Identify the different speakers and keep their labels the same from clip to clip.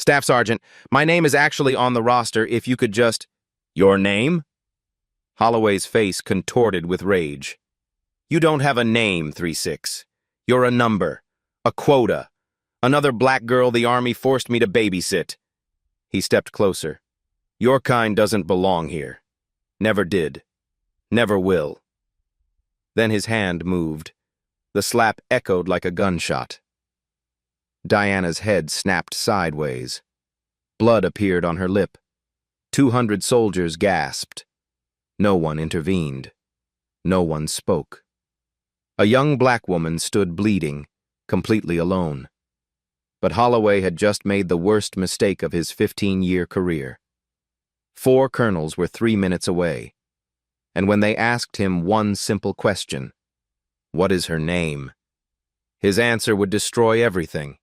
Speaker 1: Staff Sergeant, my name is actually on the roster if you could just— Your name? Holloway's face contorted with rage. You don't have a name, 3-6. You're a number. A quota. Another black girl the Army forced me to babysit. He stepped closer. Your kind doesn't belong here. Never did. Never will. Then his hand moved. The slap echoed like a gunshot. Diana's head snapped sideways. Blood appeared on her lip. 200 soldiers gasped. No one intervened. No one spoke. A young black woman stood bleeding, completely alone. But Holloway had just made the worst mistake of his 15-year career. 4 colonels were 3 minutes away, and when they asked him one simple question, "What is her name?" his answer would destroy everything.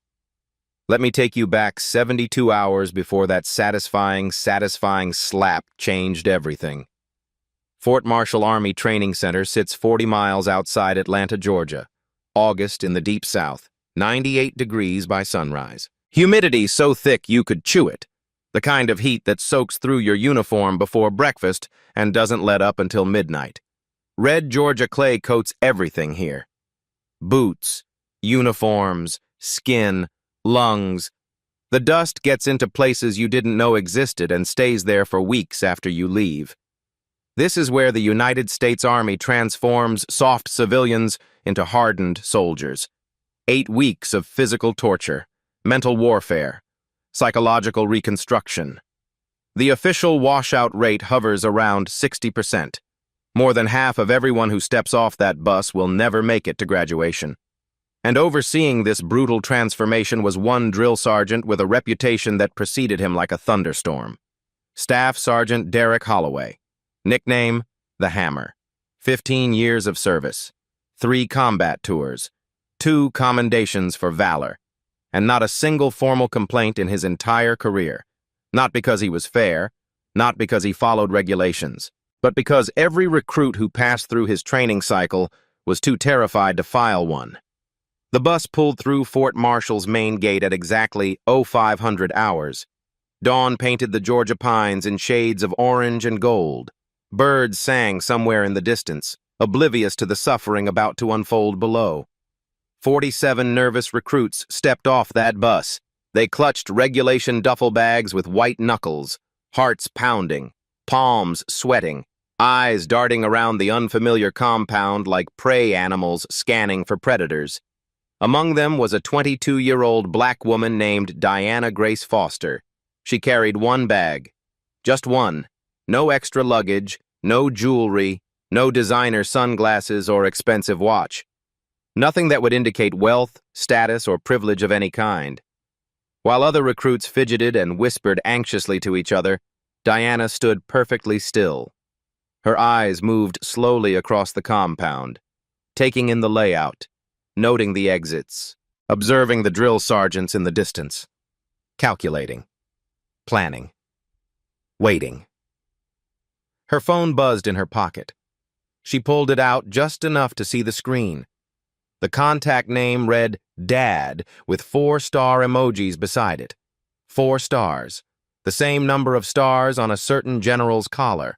Speaker 1: Let me take you back 72 hours before that satisfying slap changed everything. Fort Marshall Army Training Center sits 40 miles outside Atlanta, Georgia. August in the deep south, 98 degrees by sunrise. Humidity so thick you could chew it. The kind of heat that soaks through your uniform before breakfast and doesn't let up until midnight. Red Georgia clay coats everything here. Boots, uniforms, skin, lungs. The dust gets into places you didn't know existed and stays there for weeks after you leave. This is where the United States Army transforms soft civilians into hardened soldiers. 8 weeks of physical torture, mental warfare, psychological reconstruction. The official washout rate hovers around 60%. More than half of everyone who steps off that bus will never make it to graduation. And overseeing this brutal transformation was one drill sergeant with a reputation that preceded him like a thunderstorm. Staff Sergeant Derek Holloway. Nickname, The Hammer. 15 years of service. 3 combat tours. 2 commendations for valor. And not a single formal complaint in his entire career. Not because he was fair, not because he followed regulations, but because every recruit who passed through his training cycle was too terrified to file one. The bus pulled through Fort Marshall's main gate at exactly 0500 hours. Dawn painted the Georgia pines in shades of orange and gold. Birds sang somewhere in the distance, oblivious to the suffering about to unfold below. 47 nervous recruits stepped off that bus. They clutched regulation duffel bags with white knuckles, hearts pounding, palms sweating, eyes darting around the unfamiliar compound like prey animals scanning for predators. Among them was a 22-year-old black woman named Diana Grace Foster. She carried 1 bag. Just one. No extra luggage, no jewelry, no designer sunglasses or expensive watch. Nothing that would indicate wealth, status, or privilege of any kind. While other recruits fidgeted and whispered anxiously to each other, Diana stood perfectly still. Her eyes moved slowly across the compound, taking in the layout, noting the exits, observing the drill sergeants in the distance, calculating, planning, waiting. Her phone buzzed in her pocket. She pulled it out just enough to see the screen. The contact name read Dad with 4-star emojis beside it. 4 stars, the same number of stars on a certain general's collar.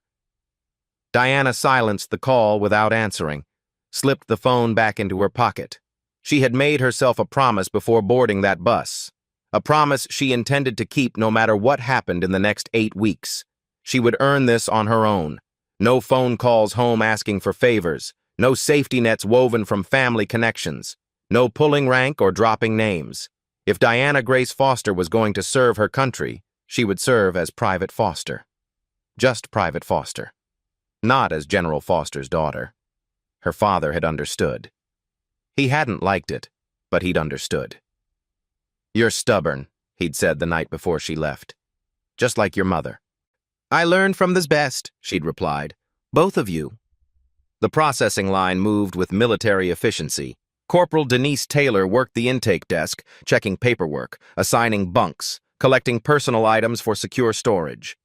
Speaker 1: Diana silenced the call without answering, slipped the phone back into her pocket. She had made herself a promise before boarding that bus, a promise she intended to keep no matter what happened in the next 8 weeks. She would earn this on her own. No phone calls home asking for favors. No safety nets woven from family connections. No pulling rank or dropping names. If Diana Grace Foster was going to serve her country, she would serve as Private Foster. Just Private Foster. Not as General Foster's daughter. Her father had understood. He hadn't liked it, but he'd understood. "You're stubborn," he'd said the night before she left. "Just like your mother." "I learned from this best," she'd replied. "Both of you." The processing line moved with military efficiency. Corporal Denise Taylor worked the intake desk, checking paperwork, assigning bunks, collecting personal items for secure storage.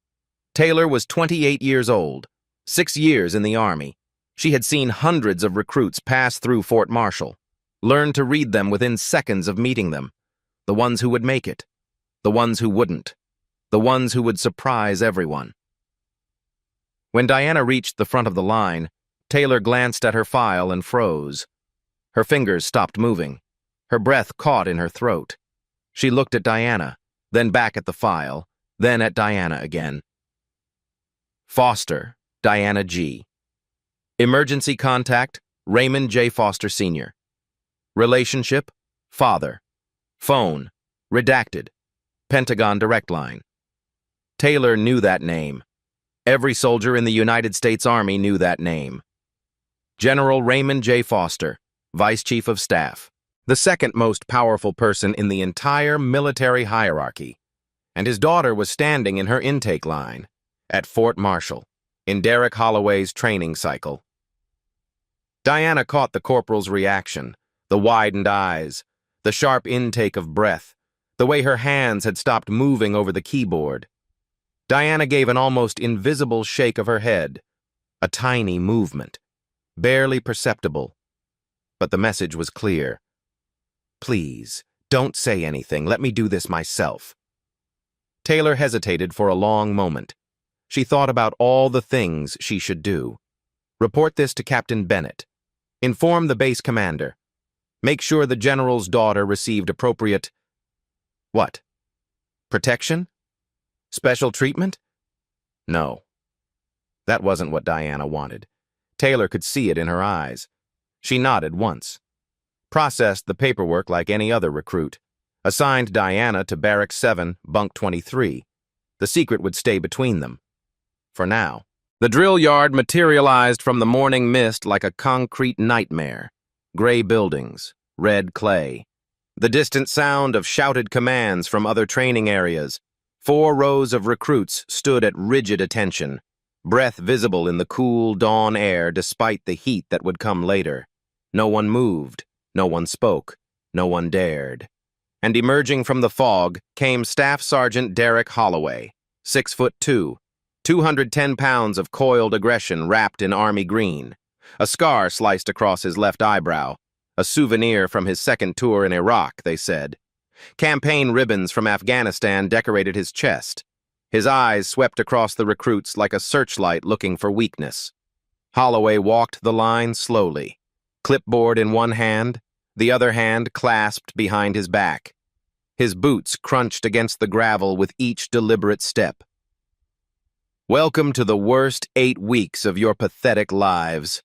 Speaker 1: Taylor was 28 years old, 6 years in the Army. She had seen hundreds of recruits pass through Fort Marshall, learned to read them within seconds of meeting them, the ones who would make it, The ones who wouldn't. The ones who would surprise everyone. When Diana reached the front of the line, Taylor glanced at her file and froze. Her fingers stopped moving. Her breath caught in her throat. She looked at Diana, then back at the file, then at Diana again. Foster, Diana G. Emergency contact, Raymond J. Foster Sr. Relationship, father. Phone, redacted. Pentagon direct line. Taylor knew that name. Every soldier in the United States Army knew that name. General Raymond J. Foster, Vice Chief of Staff, the second most powerful person in the entire military hierarchy. And his daughter was standing in her intake line at Fort Marshall, in Derek Holloway's training cycle. Diana caught the corporal's reaction, the widened eyes, the sharp intake of breath, the way her hands had stopped moving over the keyboard. Diana gave an almost invisible shake of her head, a tiny movement, barely perceptible. But the message was clear. Please, don't say anything. Let me do this myself. Taylor hesitated for a long moment. She thought about all the things she should do. Report this to Captain Bennett. Inform the base commander. Make sure the general's daughter received appropriate... What? Protection? Special treatment? No. That wasn't what Diana wanted. Taylor could see it in her eyes. She nodded once. Processed the paperwork like any other recruit. Assigned Diana to Barrack 7, Bunk 23. The secret would stay between them. For now. The drill yard materialized from the morning mist like a concrete nightmare. Gray buildings, red clay. The distant sound of shouted commands from other training areas. 4 rows of recruits stood at rigid attention, breath visible in the cool dawn air despite the heat that would come later. No one moved, no one spoke, no one dared. And emerging from the fog came Staff Sergeant Derek Holloway, 6'2", 210 pounds of coiled aggression wrapped in army green, a scar sliced across his left eyebrow, a souvenir from his second tour in Iraq, they said. Campaign ribbons from Afghanistan decorated his chest. His eyes swept across the recruits like a searchlight looking for weakness. Holloway walked the line slowly, clipboard in one hand, the other hand clasped behind his back. His boots crunched against the gravel with each deliberate step. Welcome to the worst 8 weeks of your pathetic lives.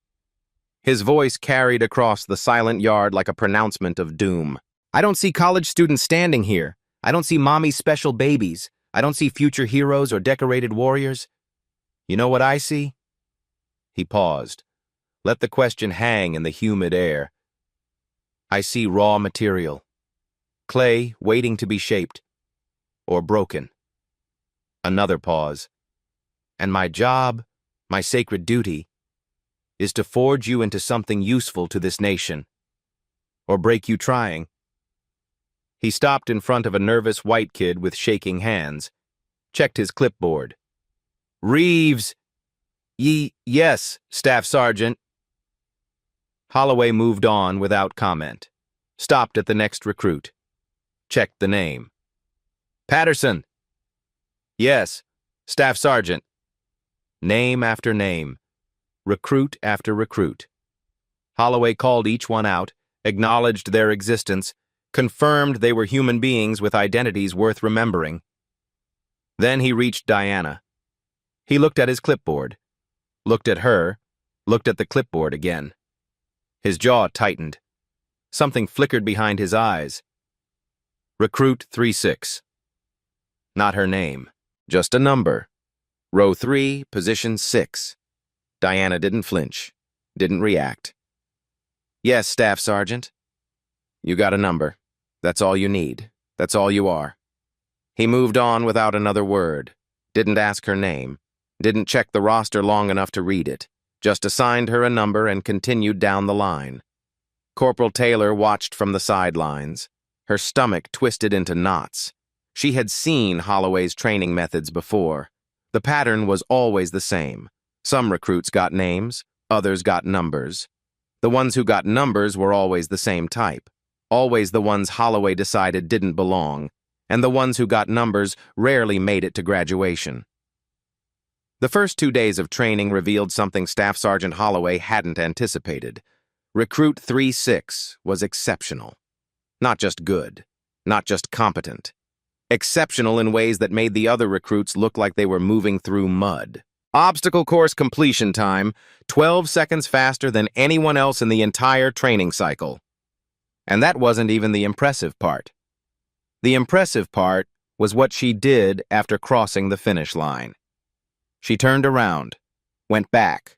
Speaker 1: His voice carried across the silent yard like a pronouncement of doom. I don't see college students standing here. I don't see mommy's special babies. I don't see future heroes or decorated warriors. You know what I see? He paused. Let the question hang in the humid air. I see raw material. Clay waiting to be shaped. Or broken. Another pause. And my job, my sacred duty, is to forge you into something useful to this nation. Or break you trying. He stopped in front of a nervous white kid with shaking hands. Checked his clipboard. Reeves! Yes, Staff Sergeant. Holloway moved on without comment. Stopped at the next recruit. Checked the name. Patterson! Yes, Staff Sergeant. Name after name. Recruit after recruit. Holloway called each one out, acknowledged their existence, confirmed they were human beings with identities worth remembering. Then he reached Diana. He looked at his clipboard, looked at her, looked at the clipboard again. His jaw tightened. Something flickered behind his eyes. Recruit 36. Not her name, just a number. Row 3, position 6. Diana didn't flinch, didn't react. Yes, Staff Sergeant. You got a number. That's all you need. That's all you are. He moved on without another word. Didn't ask her name. Didn't check the roster long enough to read it. Just assigned her a number and continued down the line. Corporal Taylor watched from the sidelines. Her stomach twisted into knots. She had seen Holloway's training methods before. The pattern was always the same. Some recruits got names, others got numbers. The ones who got numbers were always the same type. Always the ones Holloway decided didn't belong. and the ones who got numbers rarely made it to graduation. The first 2 days of training revealed something Staff Sergeant Holloway hadn't anticipated. Recruit 3-6 was exceptional. Not just good, not just competent. Exceptional in ways that made the other recruits look like they were moving through mud. Obstacle course completion time, 12 seconds faster than anyone else in the entire training cycle. And that wasn't even the impressive part. The impressive part was what she did after crossing the finish line. She turned around, went back,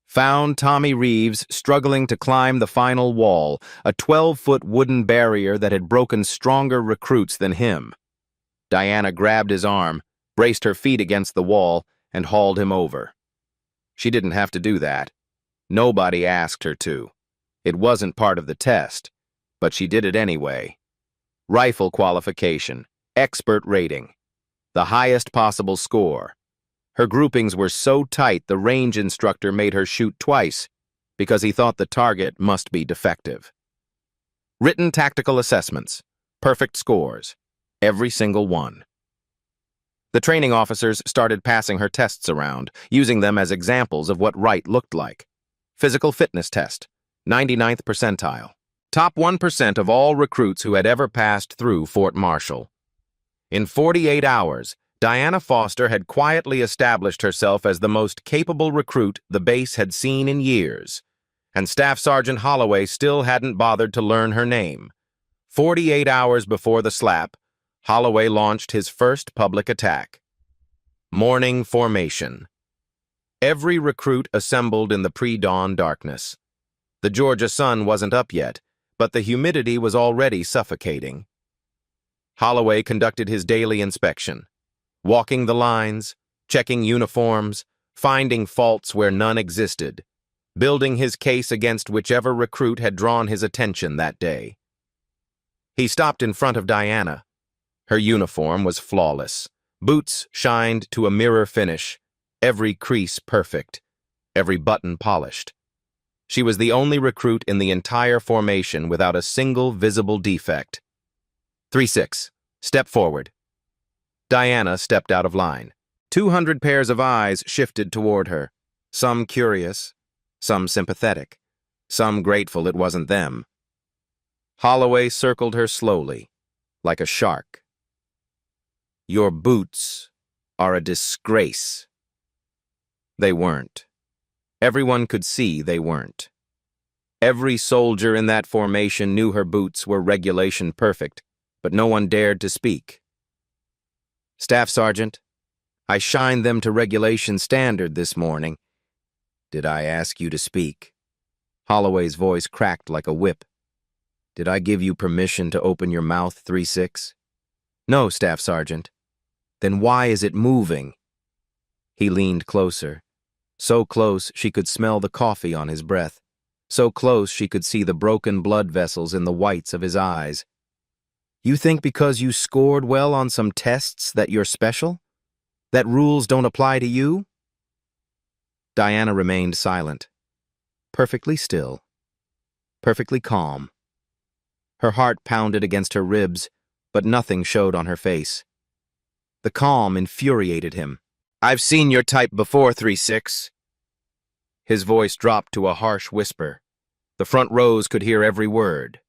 Speaker 1: found Tommy Reeves struggling to climb the final wall, a 12-foot wooden barrier that had broken stronger recruits than him. Diana grabbed his arm, braced her feet against the wall, and hauled him over. She didn't have to do that. Nobody asked her to. It wasn't part of the test, but she did it anyway. Rifle qualification, expert rating, the highest possible score. Her groupings were so tight the range instructor made her shoot twice because he thought the target must be defective. Written tactical assessments, perfect scores, every single one. The training officers started passing her tests around, using them as examples of what right looked like. Physical fitness test, 99th percentile. Top 1% of all recruits who had ever passed through Fort Marshall. In 48 hours, Diana Foster had quietly established herself as the most capable recruit the base had seen in years, and Staff Sergeant Holloway still hadn't bothered to learn her name. 48 hours before the slap, Holloway launched his first public attack. Morning formation. Every recruit assembled in the pre-dawn darkness. The Georgia sun wasn't up yet, but the humidity was already suffocating. Holloway conducted his daily inspection, walking the lines, checking uniforms, finding faults where none existed, building his case against whichever recruit had drawn his attention that day. He stopped in front of Diana. Her uniform was flawless. Boots shined to a mirror finish, every crease perfect, every button polished. She was the only recruit in the entire formation without a single visible defect. 3-6, step forward. Diana stepped out of line. 200 pairs of eyes shifted toward her, some curious, some sympathetic, some grateful it wasn't them. Holloway circled her slowly, like a shark. Your boots are a disgrace. They weren't. Everyone could see they weren't. Every soldier in that formation knew her boots were regulation perfect, but no one dared to speak. Staff Sergeant, I shined them to regulation standard this morning. Did I ask you to speak? Holloway's voice cracked like a whip. Did I give you permission to open your mouth, 3-6? No, Staff Sergeant. Then why is it moving? He leaned closer. So close she could smell the coffee on his breath. So close she could see the broken blood vessels in the whites of his eyes. You think because you scored well on some tests that you're special? That rules don't apply to you? Diana remained silent, perfectly still, perfectly calm. Her heart pounded against her ribs, but nothing showed on her face. The calm infuriated him. I've seen your type before, 3-6. His voice dropped to a harsh whisper. The front rows could hear every word.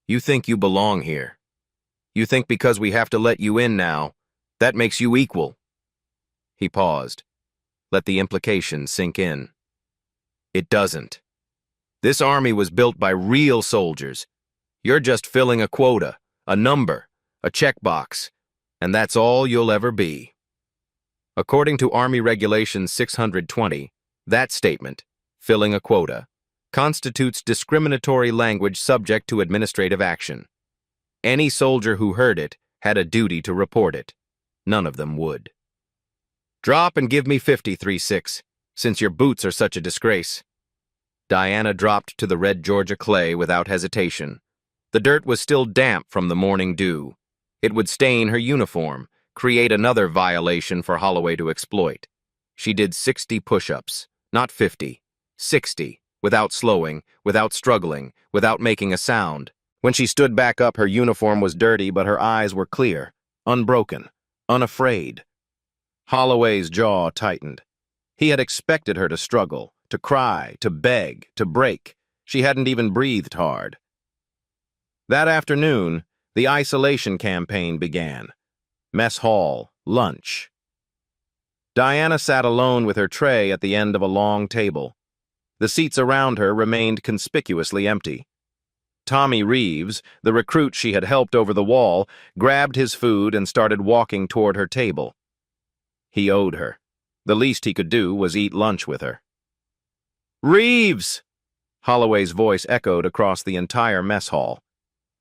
Speaker 1: You think you belong here. You think because we have to let you in now, that makes you equal. He paused. Let the implication sink in. It doesn't. This army was built by real soldiers. You're just filling a quota, a number, a checkbox, and that's all you'll ever be. According to Army Regulation 620, that statement, filling a quota, constitutes discriminatory language subject to administrative action. Any soldier who heard it had a duty to report it. None of them would. Drop and give me 50-3-6, since your boots are such a disgrace. Diana dropped to the red Georgia clay without hesitation. The dirt was still damp from the morning dew. It would stain her uniform, create another violation for Holloway to exploit. She did 60 push-ups, not 50, 60, without slowing, without struggling, without making a sound. When she stood back up, her uniform was dirty, but her eyes were clear, unbroken, unafraid. Holloway's jaw tightened. He had expected her to struggle, to cry, to beg, to break. She hadn't even breathed hard. That afternoon, the isolation campaign began. Mess hall, lunch. Diana sat alone with her tray at the end of a long table. The seats around her remained conspicuously empty. Tommy Reeves, the recruit she had helped over the wall, grabbed his food and started walking toward her table. He owed her. The least he could do was eat lunch with her. "Reeves!" Holloway's voice echoed across the entire mess hall.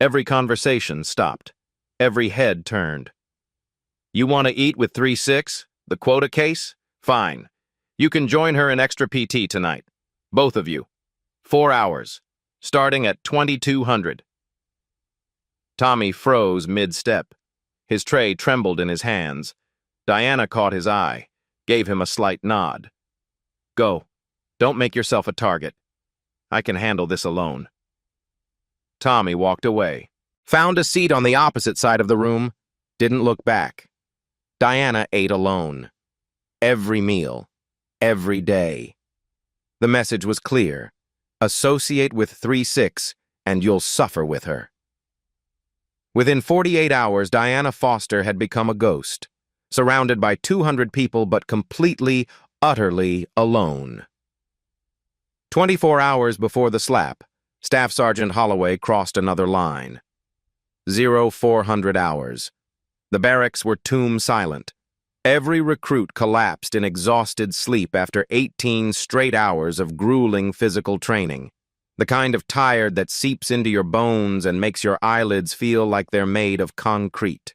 Speaker 1: Every conversation stopped. Every head turned. "You want to eat with 3-6? The quota case? Fine. You can join her in extra PT tonight. Both of you. 4 hours. Starting at 2200. Tommy froze mid-step. His tray trembled in his hands. Diana caught his eye, gave him a slight nod. "Go. Don't make yourself a target. I can handle this alone." Tommy walked away, found a seat on the opposite side of the room, didn't look back. Diana ate alone. Every meal. Every day. The message was clear. Associate with 3-6, and you'll suffer with her. Within 48 hours, Diana Foster had become a ghost, surrounded by 200 people but completely, utterly alone. 24 hours before the slap, Staff Sergeant Holloway crossed another line. 0400 hours. The barracks were tomb silent. Every recruit collapsed in exhausted sleep after 18 straight hours of grueling physical training, the kind of tired that seeps into your bones and makes your eyelids feel like they're made of concrete.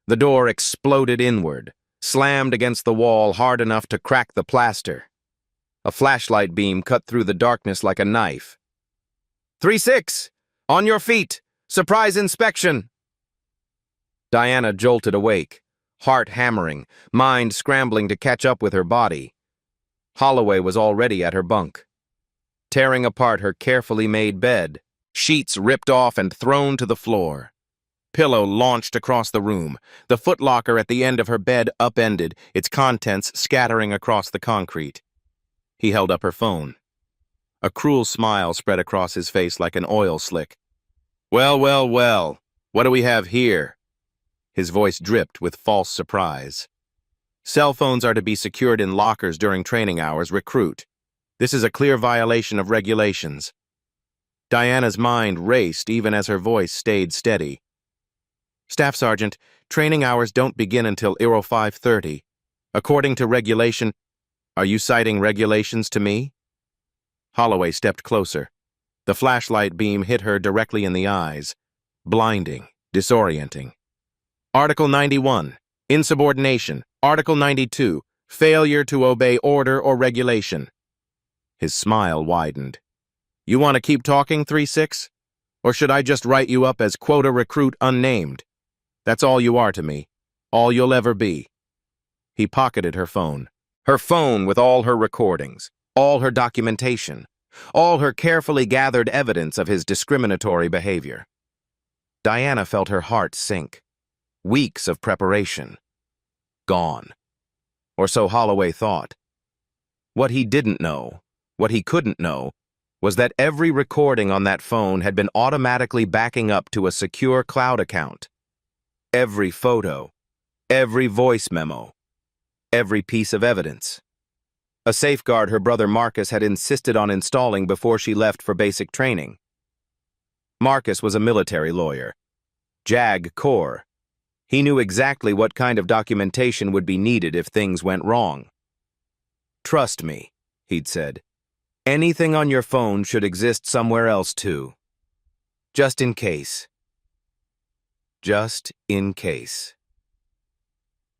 Speaker 1: The door exploded inward, slammed against the wall hard enough to crack the plaster. A flashlight beam cut through the darkness like a knife. 3-6! On your feet! Surprise inspection! Diana jolted awake, heart hammering, mind scrambling to catch up with her body. Holloway was already at her bunk, tearing apart her carefully made bed, sheets ripped off and thrown to the floor. Pillow launched across the room, the footlocker at the end of her bed upended, its contents scattering across the concrete. He held up her phone. A cruel smile spread across his face like an oil slick. "Well, well, well, what do we have here?" His voice dripped with false surprise. "Cell phones are to be secured in lockers during training hours. Recruit. This is a clear violation of regulations." Diana's mind raced even as her voice stayed steady. "Staff Sergeant, training hours don't begin until 0530. According to regulation..." "Are you citing regulations to me?" Holloway stepped closer. The flashlight beam hit her directly in the eyes. Blinding, disorienting. Article 91, insubordination. Article 92, failure to obey order or regulation. His smile widened. "You want to keep talking, 3-6? Or should I just write you up as quota recruit unnamed? That's all you are to me. All you'll ever be." He pocketed her phone. Her phone with all her recordings, all her documentation, all her carefully gathered evidence of his discriminatory behavior. Diana felt her heart sink. Weeks of preparation. Gone. Or so Holloway thought. What he didn't know, what he couldn't know, was that every recording on that phone had been automatically backing up to a secure cloud account. Every photo, every voice memo, every piece of evidence. A safeguard her brother Marcus had insisted on installing before she left for basic training. Marcus was a military lawyer. JAG Corps. He knew exactly what kind of documentation would be needed if things went wrong. "Trust me," he'd said. "Anything on your phone should exist somewhere else too. Just in case." Just in case.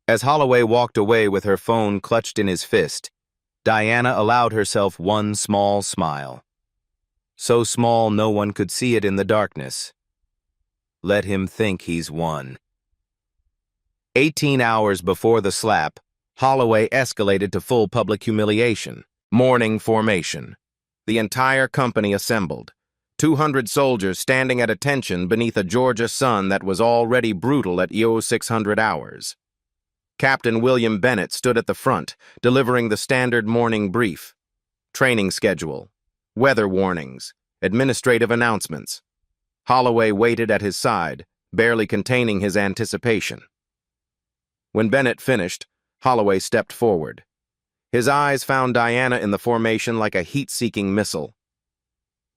Speaker 1: As Holloway walked away with her phone clutched in his fist, Diana allowed herself one small smile. So small no one could see it in the darkness. Let him think he's won. 18 hours before the slap, Holloway escalated to full public humiliation. Morning formation. The entire company assembled. 200 soldiers standing at attention beneath a Georgia sun that was already brutal at 600 hours. Captain William Bennett stood at the front, delivering the standard morning brief. Training schedule, weather warnings, administrative announcements. Holloway waited at his side, barely containing his anticipation. When Bennett finished, Holloway stepped forward. His eyes found Diana in the formation like a heat-seeking missile.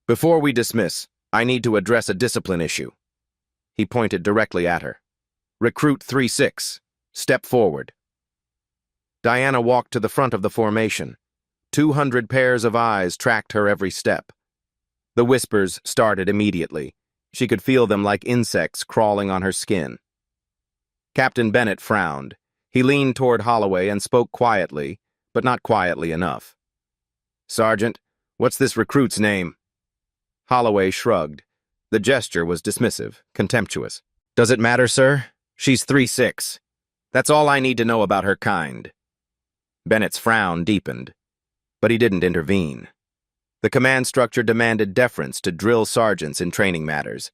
Speaker 1: "Before we dismiss, I need to address a discipline issue." He pointed directly at her. "Recruit 3-6, step forward." Diana walked to the front of the formation. 200 pairs of eyes tracked her every step. The whispers started immediately. She could feel them like insects crawling on her skin. Captain Bennett frowned. He leaned toward Holloway and spoke quietly, but not quietly enough. "Sergeant, what's this recruit's name?" Holloway shrugged. The gesture was dismissive, contemptuous. "Does it matter, sir? She's 3-6. That's all I need to know about her kind." Bennett's frown deepened, but he didn't intervene. The command structure demanded deference to drill sergeants in training matters.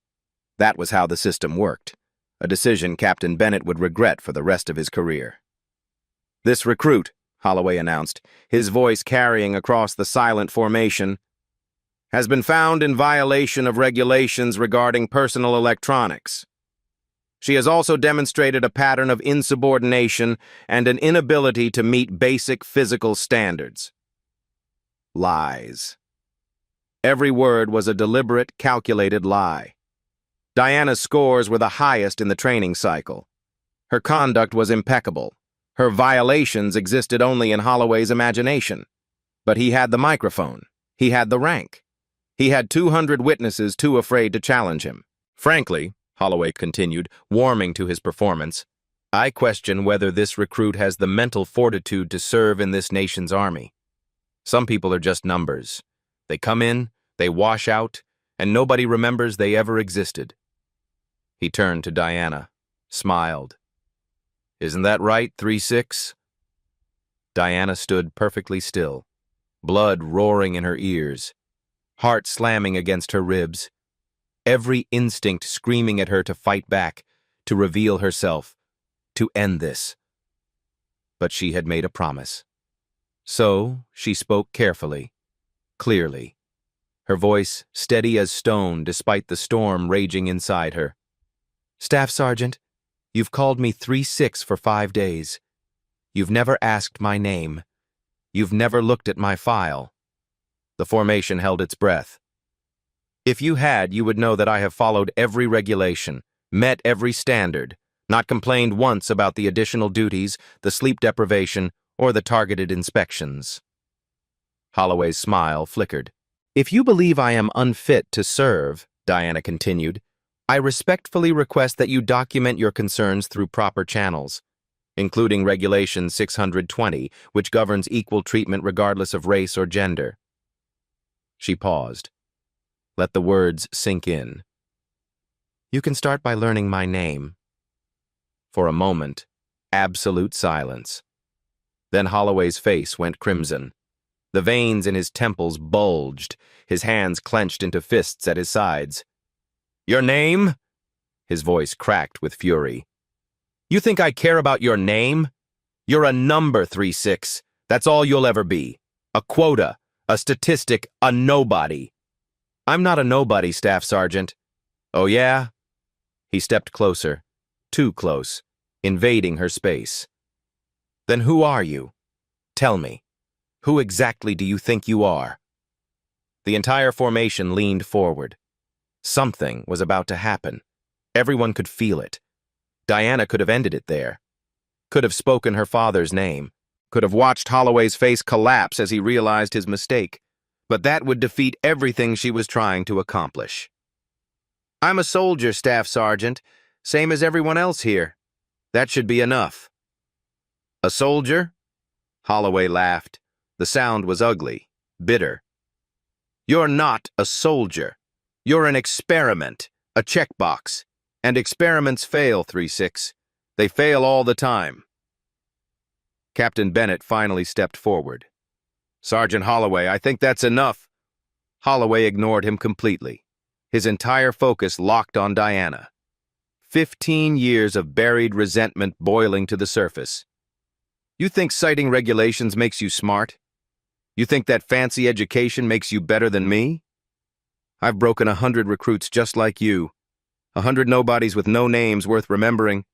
Speaker 1: That was how the system worked, a decision Captain Bennett would regret for the rest of his career. "This recruit," Holloway announced, his voice carrying across the silent formation, "has been found in violation of regulations regarding personal electronics. She has also demonstrated a pattern of insubordination and an inability to meet basic physical standards." Lies. Every word was a deliberate, calculated lie. Diana's scores were the highest in the training cycle. Her conduct was impeccable. Her violations existed only in Holloway's imagination. But he had the microphone. He had the rank. He had 200 witnesses too afraid to challenge him. "Frankly," Holloway continued, warming to his performance, "I question whether this recruit has the mental fortitude to serve in this nation's army. Some people are just numbers. They come in, they wash out, and nobody remembers they ever existed." He turned to Diana, smiled. "Isn't that right, 3-6? Diana stood perfectly still, blood roaring in her ears, heart slamming against her ribs, every instinct screaming at her to fight back, to reveal herself, to end this. But she had made a promise. So she spoke carefully, clearly, her voice steady as stone despite the storm raging inside her. "Staff Sergeant, you've called me 3-6 for 5 days. You've never asked my name. You've never looked at my file." The formation held its breath. "If you had, you would know that I have followed every regulation, met every standard, not complained once about the additional duties, the sleep deprivation, or the targeted inspections." Holloway's smile flickered. "If you believe I am unfit to serve," Diana continued, "I respectfully request that you document your concerns through proper channels, including Regulation 620, which governs equal treatment regardless of race or gender." She paused. Let the words sink in. "You can start by learning my name." For a moment, absolute silence. Then Holloway's face went crimson. The veins in his temples bulged, his hands clenched into fists at his sides. "Your name?" His voice cracked with fury. "You think I care about your name? You're a number, 3-6. That's all you'll ever be. A quota, a statistic, a nobody." "I'm not a nobody, Staff Sergeant." "Oh yeah?" He stepped closer, too close, invading her space. "Then who are you? Tell me. Who exactly do you think you are?" The entire formation leaned forward. Something was about to happen. Everyone could feel it. Diana could have ended it there. Could have spoken her father's name. Could have watched Holloway's face collapse as he realized his mistake. But that would defeat everything she was trying to accomplish. "I'm a soldier, Staff Sergeant, same as everyone else here. That should be enough." "A soldier?" Holloway laughed. The sound was ugly, bitter. "You're not a soldier. You're an experiment, a checkbox. And experiments fail, 3-6. They fail all the time." Captain Bennett finally stepped forward. "Sergeant Holloway, I think that's enough." Holloway ignored him completely. his entire focus locked on Diana. 15 years of buried resentment boiling to the surface. You think citing regulations makes you smart? You think that fancy education makes you better than me? I've broken 100 recruits just like you. 100 nobodies with no names worth remembering.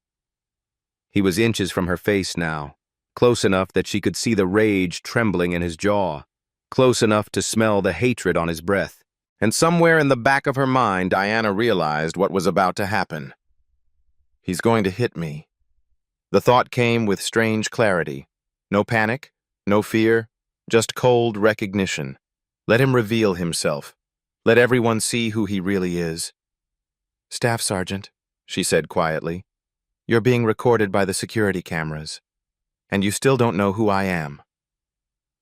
Speaker 1: He was inches from her face now, close enough that she could see the rage trembling in his jaw, close enough to smell the hatred on his breath. And somewhere in the back of her mind, Diana realized what was about to happen. He's going to hit me. The thought came with strange clarity. No panic, no fear, just cold recognition. Let him reveal himself. Let everyone see who he really is. "Staff Sergeant," she said quietly, "you're being recorded by the security cameras, and you still don't know who I am."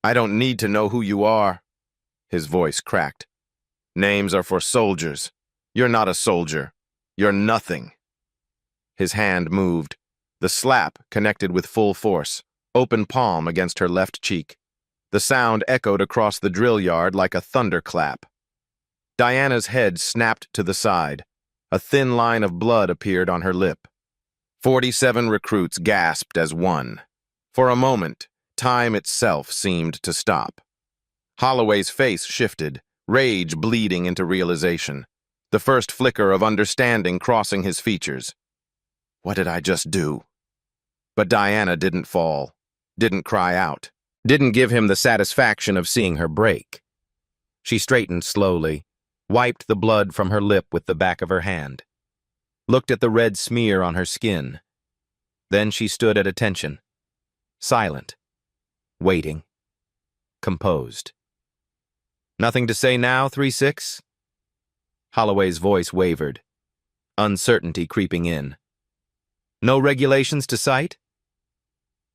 Speaker 1: "I don't need to know who you are." His voice cracked. "Names are for soldiers. You're not a soldier. You're nothing." His hand moved. The slap connected with full force, open palm against her left cheek. The sound echoed across the drill yard like a thunderclap. Diana's head snapped to the side. A thin line of blood appeared on her lip. 47 recruits gasped as one. For a moment, time itself seemed to stop. Holloway's face shifted, rage bleeding into realization, the first flicker of understanding crossing his features. What did I just do? But Diana didn't fall, didn't cry out, didn't give him the satisfaction of seeing her break. She straightened slowly, wiped the blood from her lip with the back of her hand, looked at the red smear on her skin. Then she stood at attention, silent, waiting, composed. "Nothing to say now, 3-6? Holloway's voice wavered, uncertainty creeping in. "No regulations to cite?"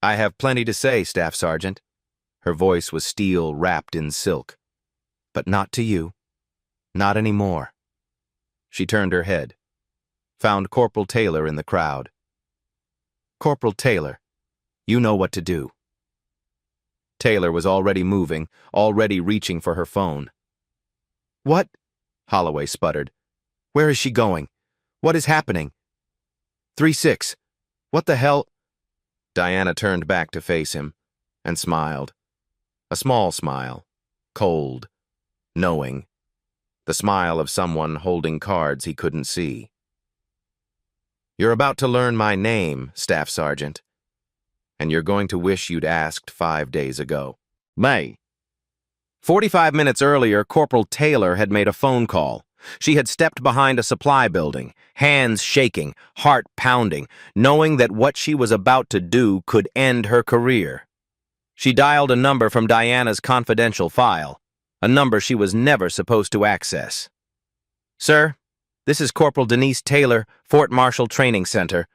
Speaker 1: "I have plenty to say, Staff Sergeant." Her voice was steel wrapped in silk. "But not to you. Not anymore." She turned her head, found Corporal Taylor in the crowd. "Corporal Taylor, you know what to do." Taylor was already moving, already reaching for her phone. "What?" Holloway sputtered. "Where is she going? What is happening?" 3-6. What the hell? Diana turned back to face him and smiled. A small smile, cold, knowing. The smile of someone holding cards he couldn't see. "You're about to learn my name, Staff Sergeant, and you're going to wish you'd asked 5 days ago." May. 45 minutes earlier, Corporal Taylor had made a phone call. She had stepped behind a supply building, hands shaking, heart pounding, knowing that what she was about to do could end her career. She dialed a number from Diana's confidential file, a number she was never supposed to access. "Sir, this is Corporal Denise Taylor, Fort Marshall Training Center.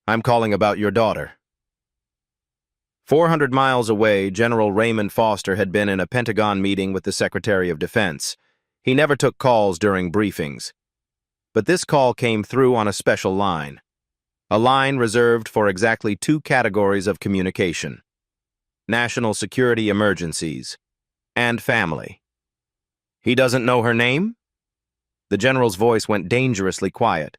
Speaker 1: I'm calling about your daughter." 400 miles away, General Raymond Foster had been in a Pentagon meeting with the Secretary of Defense. He never took calls during briefings. But this call came through on a special line. A line reserved for exactly 2 categories of communication: national security emergencies and family. "He doesn't know her name?" The general's voice went dangerously quiet.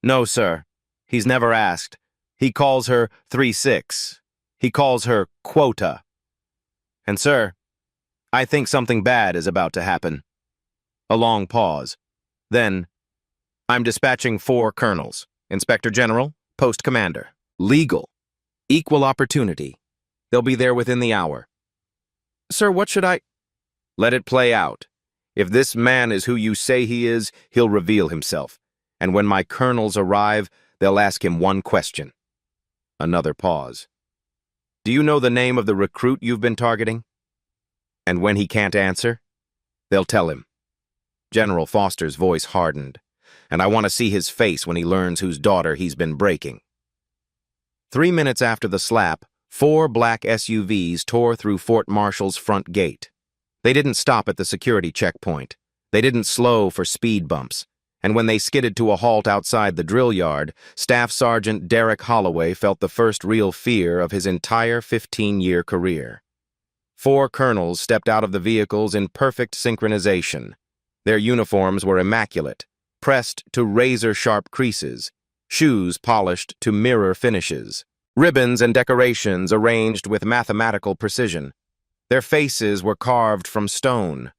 Speaker 1: "No, sir. He's never asked. He calls her 3-6. He calls her Quota. And, sir, I think something bad is about to happen." A long pause. Then, "I'm dispatching 4 colonels. Inspector General, Post Commander. Legal. Equal opportunity. They'll be there within the hour." "Sir, what should I—" "Let it play out. If this man is who you say he is, he'll reveal himself. And when my colonels arrive, they'll ask him one question." Another pause. "Do you know the name of the recruit you've been targeting?" And when he can't answer, they'll tell him. General Foster's voice hardened, and I want to see his face when he learns whose daughter he's been breaking. 3 minutes after the slap, 4 black SUVs tore through Fort Marshall's front gate. They didn't stop at the security checkpoint. They didn't slow for speed bumps. And when they skidded to a halt outside the drill yard, Staff Sergeant Derek Holloway felt the first real fear of his entire 15-year career. 4 colonels stepped out of the vehicles in perfect synchronization. Their uniforms were immaculate, pressed to razor-sharp creases, shoes polished to mirror finishes, ribbons and decorations arranged with mathematical precision. Their faces were carved from stone.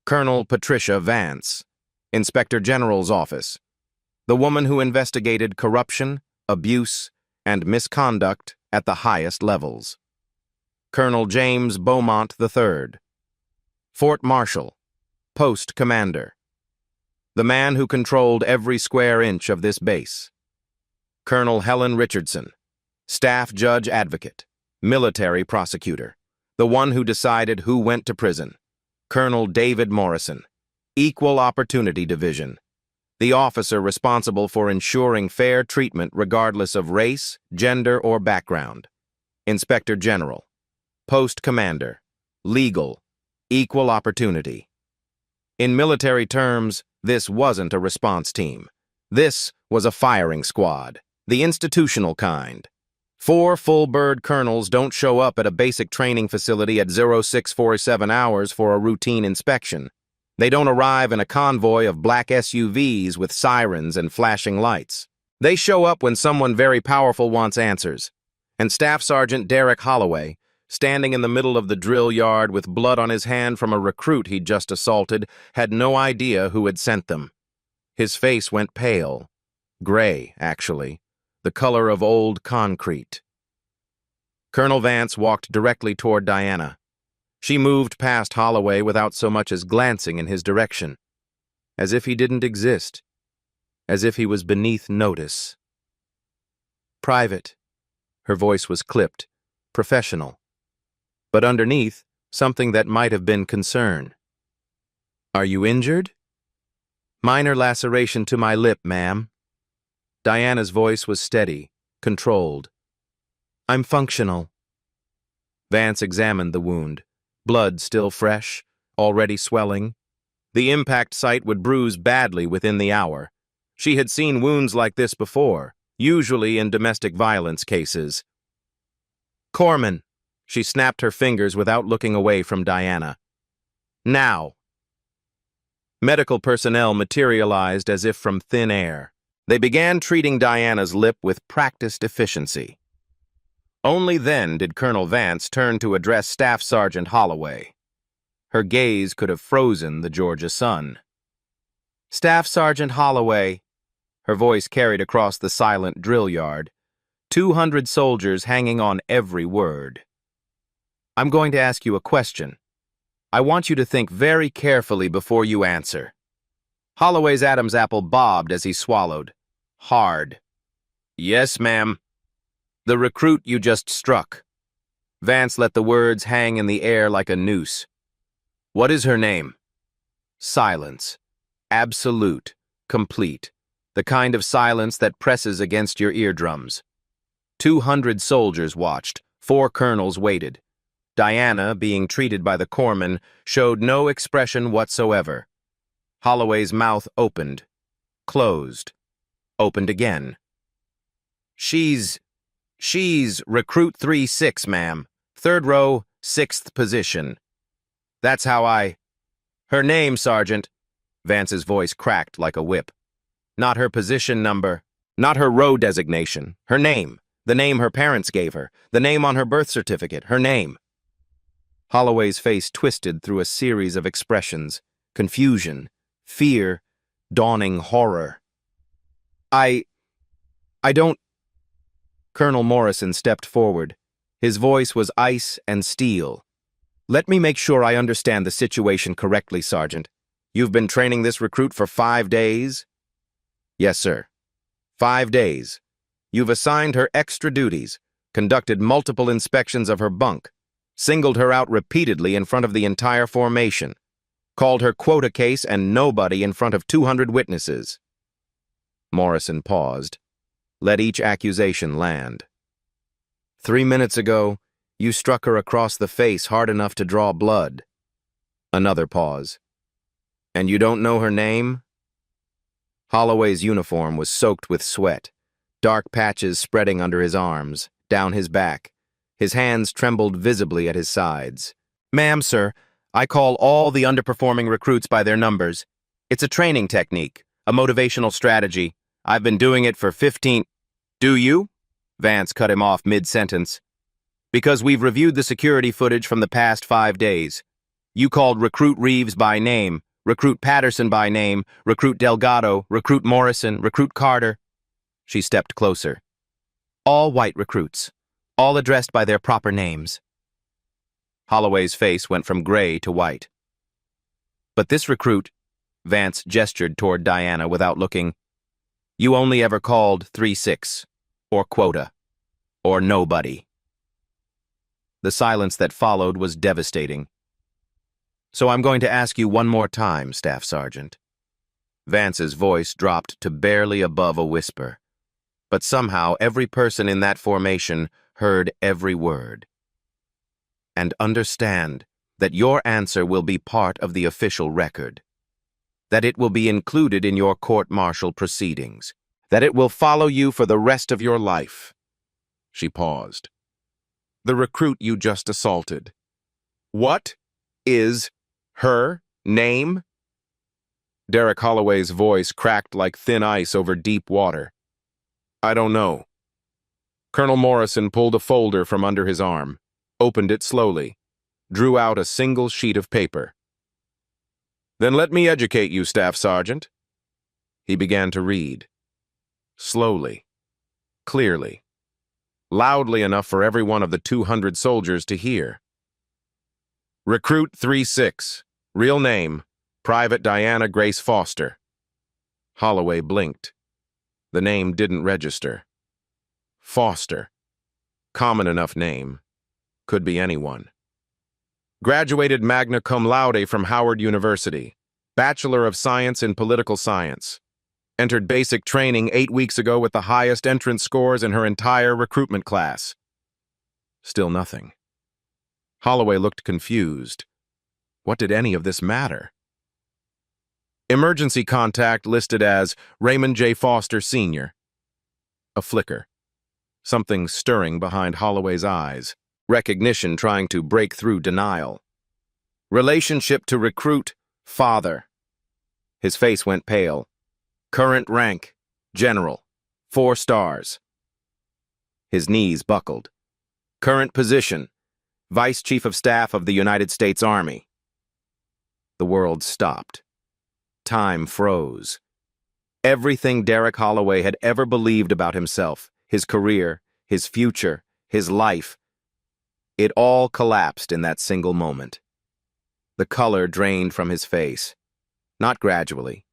Speaker 1: Colonel Patricia Vance, Inspector General's office, the woman who investigated corruption, abuse, and misconduct at the highest levels. Colonel James Beaumont III, Fort Marshal, Post Commander, the man who controlled every square inch of this base. Colonel Helen Richardson, Staff Judge Advocate, Military Prosecutor, the one who decided who went to prison. Colonel David Morrison, Equal Opportunity Division, the officer responsible for ensuring fair treatment regardless of race, gender, or background. Inspector General, Post Commander, Legal, Equal Opportunity. In military terms, this wasn't a response team. This was a firing squad, the institutional kind. 4 full-bird colonels don't show up at a basic training facility at 0647 hours for a routine inspection. They don't arrive in a convoy of black SUVs with sirens and flashing lights. They show up when someone very powerful wants answers. And Staff Sergeant Derek Holloway, standing in the middle of the drill yard with blood on his hand from a recruit he'd just assaulted, had no idea who had sent them. His face went pale. Gray, actually. The color of old concrete. Colonel Vance walked directly toward Diana. She moved past Holloway without so much as glancing in his direction, as if he didn't exist, as if he was beneath notice. Private. Her voice was clipped, professional, but underneath, something that might have been concern. Are you injured? Minor laceration to my lip, ma'am. Diana's voice was steady, controlled. I'm functional. Vance examined the wound. Blood still fresh, already swelling. The impact site would bruise badly within the hour. She had seen wounds like this before, usually in domestic violence cases. Corman. She snapped her fingers without looking away from Diana. Now. Medical personnel materialized as if from thin air. They began treating Diana's lip with practiced efficiency. Only then did Colonel Vance turn to address Staff Sergeant Holloway. Her gaze could have frozen the Georgia sun. Staff Sergeant Holloway, her voice carried across the silent drill yard, 200 soldiers hanging on every word. I'm going to ask you a question. I want you to think very carefully before you answer. Holloway's Adam's apple bobbed as he swallowed. Hard. Yes, ma'am. The recruit you just struck. Vance let the words hang in the air like a noose. What is her name? Silence. Absolute. Complete. The kind of silence that presses against your eardrums. 200 soldiers watched. 4 colonels waited. Diana, being treated by the corpsman, showed no expression whatsoever. Holloway's mouth opened, closed, opened again. She's recruit 3-6, ma'am. 3rd row, 6th position. That's how Her name, Sergeant. Vance's voice cracked like a whip. Not her position number, not her row designation. Her name, the name her parents gave her, the name on her birth certificate, her name. Holloway's face twisted through a series of expressions, confusion, fear, dawning horror. I don't... Colonel Morrison stepped forward. His voice was ice and steel. Let me make sure I understand the situation correctly, Sergeant. You've been training this recruit for 5 days? Yes, sir. 5 days. You've assigned her extra duties, conducted multiple inspections of her bunk, singled her out repeatedly in front of the entire formation, called her quota case and nobody in front of 200 witnesses. Morrison paused. Let each accusation land. 3 minutes ago, you struck her across the face hard enough to draw blood. Another pause. And you don't know her name? Holloway's uniform was soaked with sweat, dark patches spreading under his arms, down his back. His hands trembled visibly at his sides. Ma'am, sir, I call all the underperforming recruits by their numbers. It's a training technique, a motivational strategy. I've been doing it for 15... Do you? Vance cut him off mid-sentence. Because we've reviewed the security footage from the past 5 days. You called Recruit Reeves by name, Recruit Patterson by name, Recruit Delgado, Recruit Morrison, Recruit Carter. She stepped closer. All white recruits, all addressed by their proper names. Holloway's face went from gray to white. But this recruit, Vance gestured toward Diana without looking, you only ever called 3-6, or quota, or nobody. The silence that followed was devastating. So I'm going to ask you one more time, Staff Sergeant. Vance's voice dropped to barely above a whisper, but somehow every person in that formation heard every word. And understand that your answer will be part of the official record, that it will be included in your court-martial proceedings, that it will follow you for the rest of your life. She paused. The recruit you just assaulted. What is her name? Derek Holloway's voice cracked like thin ice over deep water. I don't know. Colonel Morrison pulled a folder from under his arm, opened it slowly, drew out a single sheet of paper. Then let me educate you, Staff Sergeant. He began to read. Slowly, clearly, loudly enough for every one of the 200 soldiers to hear. Recruit 3-6, real name, Private Diana Grace Foster. Holloway blinked. The name didn't register. Foster. Common enough name. Could be anyone. Graduated magna cum laude from Howard University. Bachelor of Science in Political Science. Entered basic training 8 weeks ago with the highest entrance scores in her entire recruitment class. Still nothing. Holloway looked confused. What did any of this matter? Emergency contact listed as Raymond J. Foster, Sr. A flicker. Something stirring behind Holloway's eyes. Recognition trying to break through denial. Relationship to recruit, father. His face went pale. Current rank, general, 4 stars. His knees buckled. Current position, Vice Chief of Staff of the United States Army. The world stopped. Time froze. Everything Derek Holloway had ever believed about himself, his career, his future, his life, it all collapsed in that single moment. The color drained from his face. Not gradually,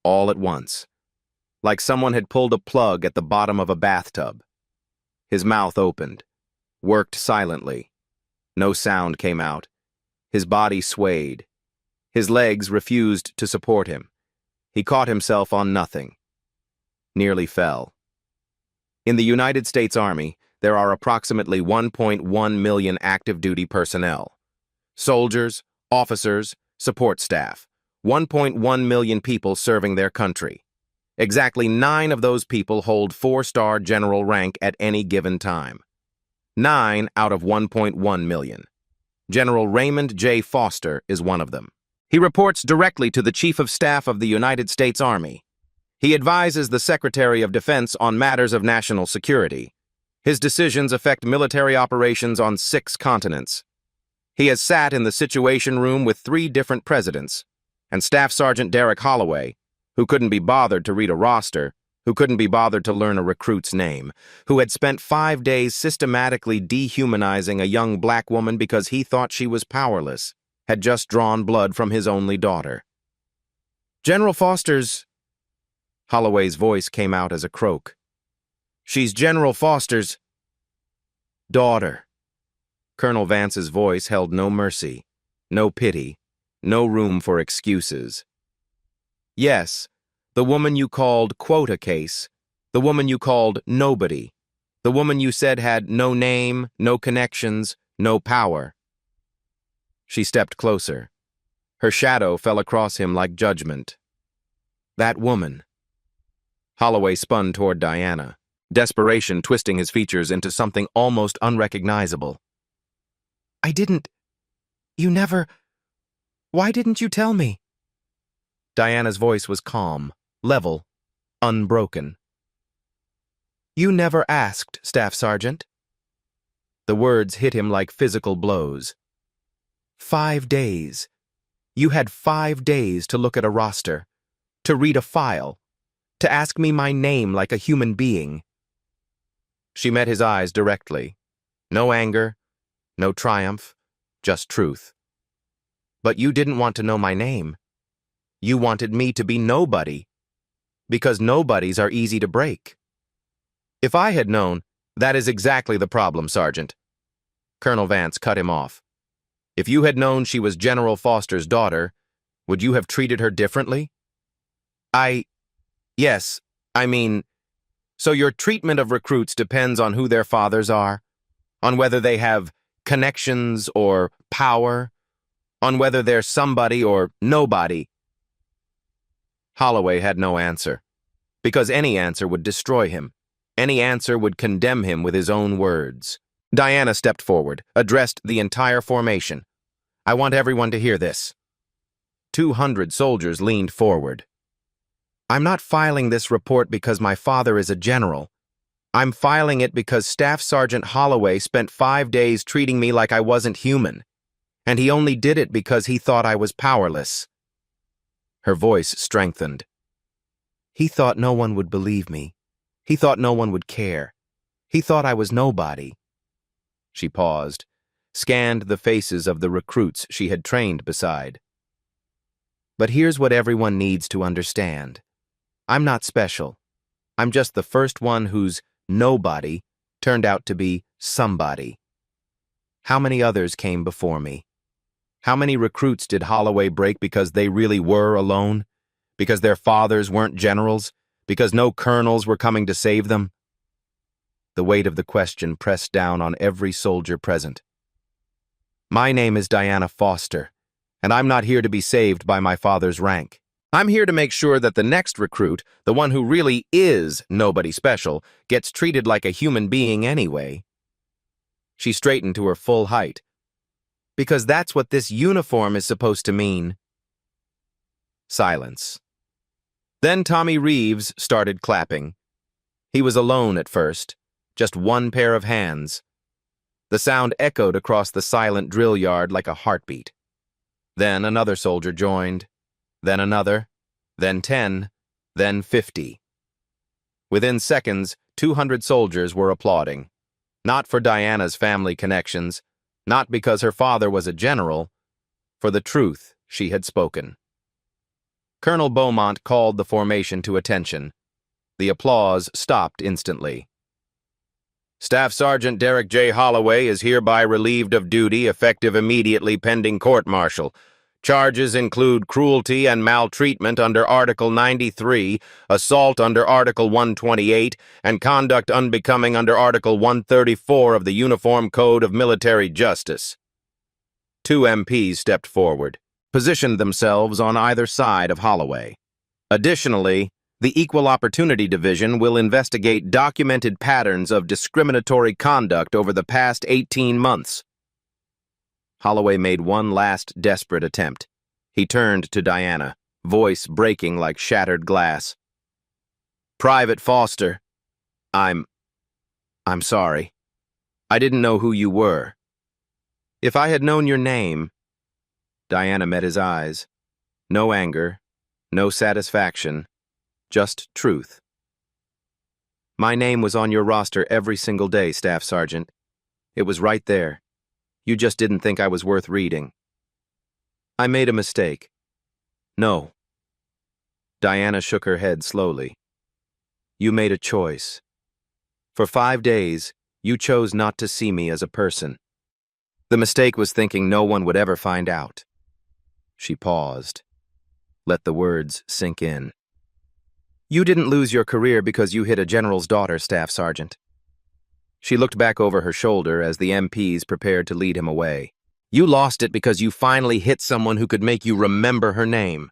Speaker 1: all at once. Like someone had pulled a plug at the bottom of a bathtub. His mouth opened, worked silently. No sound came out. His body swayed. His legs refused to support him. He caught himself on nothing. Nearly fell. In the United States Army, there are approximately 1.1 million active duty personnel. Soldiers, officers, support staff. 1.1 million people serving their country. Exactly 9 of those people hold 4-star general rank at any given time. 9 out of 1.1 million. General Raymond J. Foster is one of them. He reports directly to the Chief of Staff of the United States Army. He advises the Secretary of Defense on matters of national security. His decisions affect military operations on 6 continents. He has sat in the Situation Room with 3 different presidents, and Staff Sergeant Derek Holloway, who couldn't be bothered to read a roster, who couldn't be bothered to learn a recruit's name, who had spent 5 days systematically dehumanizing a young black woman because he thought she was powerless, had just drawn blood from his only daughter. General Foster's... Holloway's voice came out as a croak. She's General Foster's daughter. Colonel Vance's voice held no mercy, no pity, no room for excuses. Yes, the woman you called quota case, the woman you called nobody, the woman you said had no name, no connections, no power. She stepped closer. Her shadow fell across him like judgment. That woman. Holloway spun toward Diana, desperation twisting his features into something almost unrecognizable. You never... Why didn't you tell me? Diana's voice was calm, level, unbroken. "You never asked, Staff Sergeant." The words hit him like physical blows. 5 days. You had 5 days to look at a roster, to read a file, to ask me my name like a human being. She met his eyes directly. No anger, no triumph, just truth. But you didn't want to know my name. You wanted me to be nobody, because nobodies are easy to break. If I had known, that is exactly the problem, Sergeant. Colonel Vance cut him off. If you had known she was General Foster's daughter, would you have treated her differently? Yes, I mean, so your treatment of recruits depends on who their fathers are, on whether they have connections or power, on whether they're somebody or nobody. Holloway had no answer, because any answer would destroy him. Any answer would condemn him with his own words. Diana stepped forward, addressed the entire formation. "I want everyone to hear this." 200 soldiers leaned forward. "I'm not filing this report because my father is a general. I'm filing it because Staff Sergeant Holloway spent 5 days treating me like I wasn't human, and he only did it because he thought I was powerless." Her voice strengthened. "He thought no one would believe me. He thought no one would care. He thought I was nobody." She paused, scanned the faces of the recruits she had trained beside. "But here's what everyone needs to understand. I'm not special. I'm just the first one whose nobody turned out to be somebody. How many others came before me? How many recruits did Holloway break because they really were alone? Because their fathers weren't generals? Because no colonels were coming to save them?" The weight of the question pressed down on every soldier present. "My name is Diana Foster, and I'm not here to be saved by my father's rank. I'm here to make sure that the next recruit, the one who really is nobody special, gets treated like a human being anyway." She straightened to her full height. "Because that's what this uniform is supposed to mean." Silence. Then Tommy Reeves started clapping. He was alone at first, just one pair of hands. The sound echoed across the silent drill yard like a heartbeat. Then another soldier joined, then another, then 10, then 50. Within seconds, 200 soldiers were applauding. Not for Diana's family connections, not because her father was a general, for the truth she had spoken. Colonel Beaumont called the formation to attention. The applause stopped instantly. "Staff Sergeant Derek J. Holloway is hereby relieved of duty effective immediately pending court-martial. Charges include cruelty and maltreatment under Article 93, assault under Article 128, and conduct unbecoming under Article 134 of the Uniform Code of Military Justice." 2 MPs stepped forward, positioned themselves on either side of Holloway. Additionally, the Equal Opportunity Division will investigate documented patterns of discriminatory conduct over the past 18 months. Holloway made one last desperate attempt. He turned to Diana, voice breaking like shattered glass. "Private Foster, I'm sorry. I didn't know who you were. If I had known your name..." Diana met his eyes. No anger, no satisfaction, just truth. "My name was on your roster every single day, Staff Sergeant. It was right there. You just didn't think I was worth reading. I made a mistake." "No." Diana shook her head slowly. "You made a choice. For 5 days, you chose not to see me as a person. The mistake was thinking no one would ever find out." She paused. Let the words sink in. "You didn't lose your career because you hit a general's daughter, Staff Sergeant." She looked back over her shoulder as the MPs prepared to lead him away. "You lost it because you finally hit someone who could make you remember her name."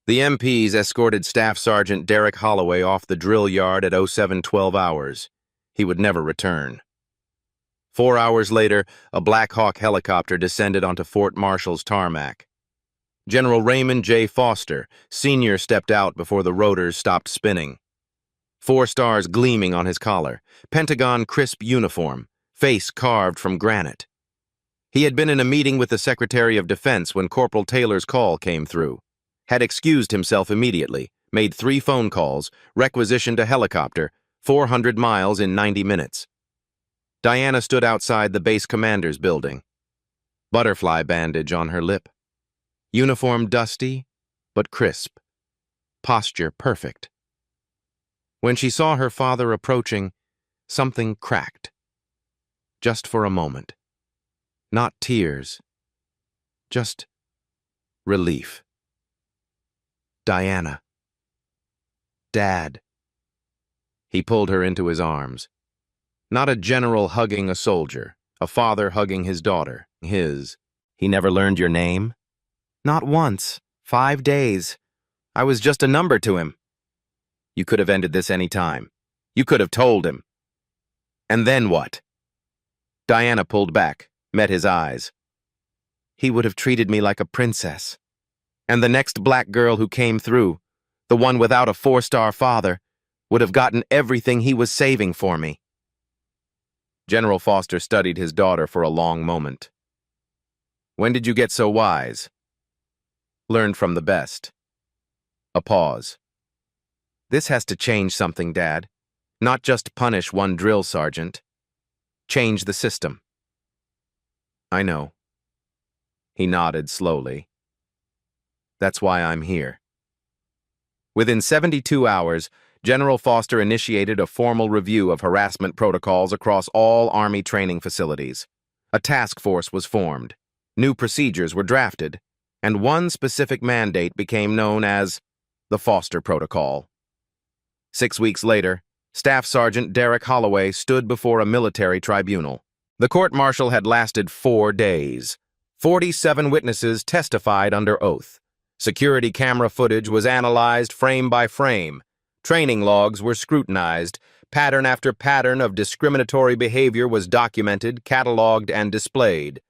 Speaker 1: The MPs escorted Staff Sergeant Derek Holloway off the drill yard at 07:12 hours. He would never return. 4 hours later, a Black Hawk helicopter descended onto Fort Marshall's tarmac. General Raymond J. Foster, Sr. stepped out before the rotors stopped spinning. 4 stars gleaming on his collar, Pentagon crisp uniform, face carved from granite. He had been in a meeting with the Secretary of Defense when Corporal Taylor's call came through. Had excused himself immediately, made 3 phone calls, requisitioned a helicopter, 400 miles in 90 minutes. Diana stood outside the base commander's building. Butterfly bandage on her lip. Uniform dusty, but crisp. Posture perfect. When she saw her father approaching, something cracked. Just for a moment. Not tears. Just relief. Diana. Dad. He pulled her into his arms. Not a general hugging a soldier, a father hugging his daughter, his. He never learned your name? Not once. 5 days. I was just a number to him. You could have ended this any time. You could have told him. And then what? Diana pulled back, met his eyes. He would have treated me like a princess. And the next black girl who came through, the one without a 4-star father, would have gotten everything he was saving for me. General Foster studied his daughter for a long moment. When did you get so wise? Learned from the best. A pause. This has to change something, Dad. Not just punish one drill sergeant. Change the system. I know. He nodded slowly. That's why I'm here. Within 72 hours, General Foster initiated a formal review of harassment protocols across all Army training facilities. A task force was formed. New procedures were drafted, and one specific mandate became known as the Foster Protocol. 6 weeks later, Staff Sergeant Derek Holloway stood before a military tribunal. The court-martial had lasted 4 days. 47 witnesses testified under oath. Security camera footage was analyzed frame by frame. Training logs were scrutinized. Pattern after pattern of discriminatory behavior was documented, cataloged, and displayed.